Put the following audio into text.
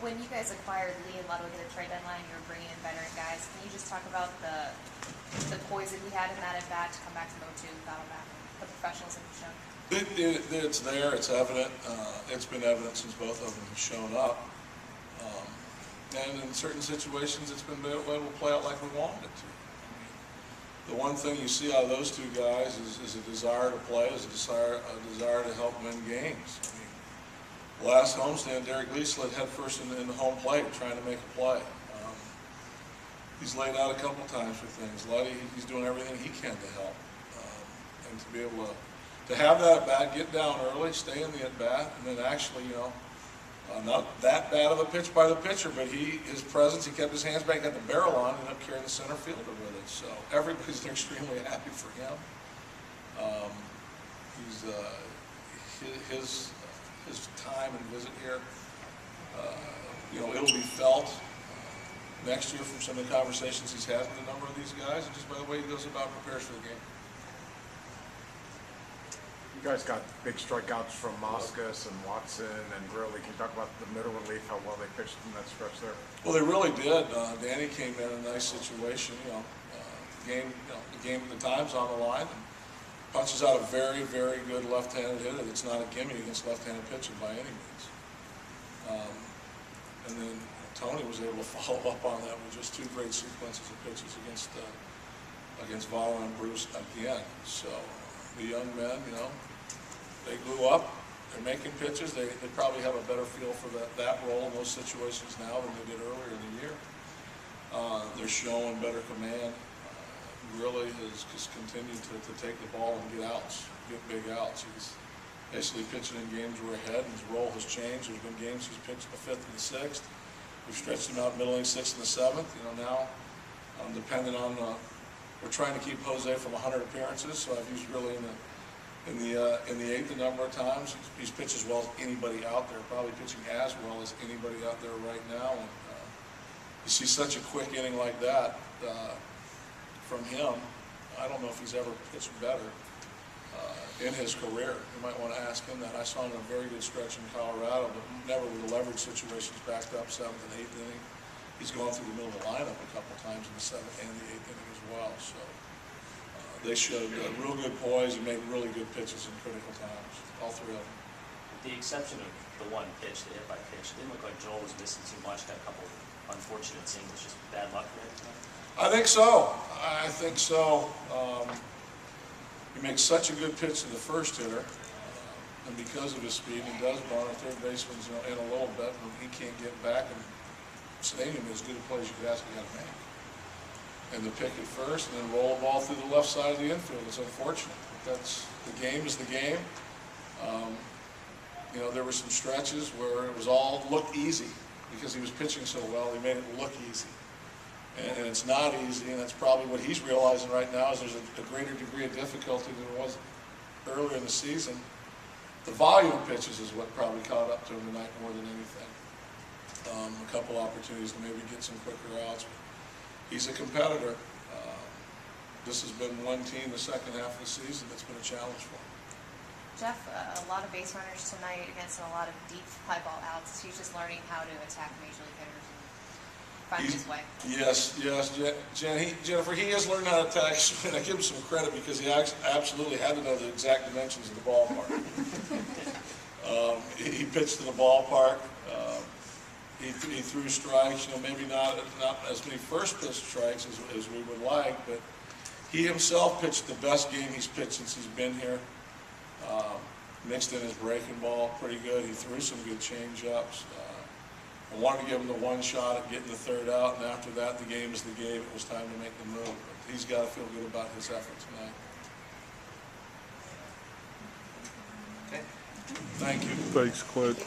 when you guys acquired Lee and Ludwig at the trade deadline, you were bringing in veteran guys. Can you just talk about the poise that he had in that at bat to come back to go to battle back, the professionalism he's shown? It's there. It's evident. It's been evident since both of them have shown up. And in certain situations, it's been able to play out like we wanted it to. The one thing you see out of those two guys is a desire to play, is a desire to help win games. Last homestand, Derek Lee slid headfirst in the home plate trying to make a play. He's laid out a couple times for things. Luddy, he's doing everything he can to help. And to be able to have that at bat, get down early, stay in the at bat, and then actually, not that bad of a pitch by the pitcher, but his presence, he kept his hands back, got the barrel on, and ended up carrying the center fielder with it. So everybody's extremely happy for him. His time and visit here, it'll be felt next year from some of the conversations he's had with a number of these guys, and just by the way he goes about prepares for the game. You guys got big strikeouts from Moscas and Watson and Gurley. Can you talk about the middle relief, how well they pitched in that stretch there? Well, they really did. Danny came in a nice situation. The game at the time's on the line. And punches out a very, very good left-handed hitter that's not a gimme against left-handed pitching by any means. And then Tony was able to follow up on that with just two great sequences of pitches against Vaughn and Bruce at the end. So the young men, they grew up. They're making pitches. They probably have a better feel for that role in those situations now than they did earlier in the year. They're showing better command. Really has just continued to take the ball and get outs, get big outs. He's basically pitching in games we're ahead, and his role has changed. There's been games he's pitched the 5th and the 6th. We've stretched him out middling 6th and the 7th. Now, depending on, we're trying to keep Jose from 100 appearances, so I've used really in the 8th a number of times. He's pitched as well as anybody out there, probably pitching as well as anybody out there right now. And you see such a quick inning like that from him. I don't know if he's ever pitched better in his career. You might want to ask him that. I saw him in a very good stretch in Colorado, but never with the leverage situations backed up 7th and 8th inning. He's gone through the middle of the lineup a couple times in the 7th and the 8th inning as well. So they showed real good poise and made really good pitches in critical times, all three of them. With the exception of the one pitch, the hit by pitch, it didn't look like Joel was missing too much. Got a couple unfortunate singles, just bad luck for him. I think so. He makes such a good pitch to the first hitter, and because of his speed, he does run a third baseman's in a little bit, and he can't get back and stadium as good a play as you could ask a guy to make. And to pick it first and then roll a ball through the left side of the infield, it's unfortunate. But the game is the game. There were some stretches where it was all looked easy because he was pitching so well. He made it look easy. And it's not easy, and that's probably what he's realizing right now is there's a greater degree of difficulty than there was earlier in the season. The volume of pitches is what probably caught up to him tonight more than anything. A couple opportunities to maybe get some quicker outs. He's a competitor. This has been one team the second half of the season that's been a challenge for him. Jeff, a lot of base runners tonight against a lot of deep fly ball outs. He's just learning how to attack major league hitters. Find his way. Yes, Jennifer, he has learned how to attack, and I give him some credit because he absolutely had to know the exact dimensions of the ballpark. He pitched to the ballpark. He threw strikes, maybe not as many first pitch strikes as we would like, but he himself pitched the best game he's pitched since he's been here. Mixed in his breaking ball pretty good. He threw some good change-ups. I wanted to give him the one shot at getting the third out, and after that, the game is the game. It was time to make the move. But he's got to feel good about his effort tonight. Okay. Thank you. Thanks, Clint.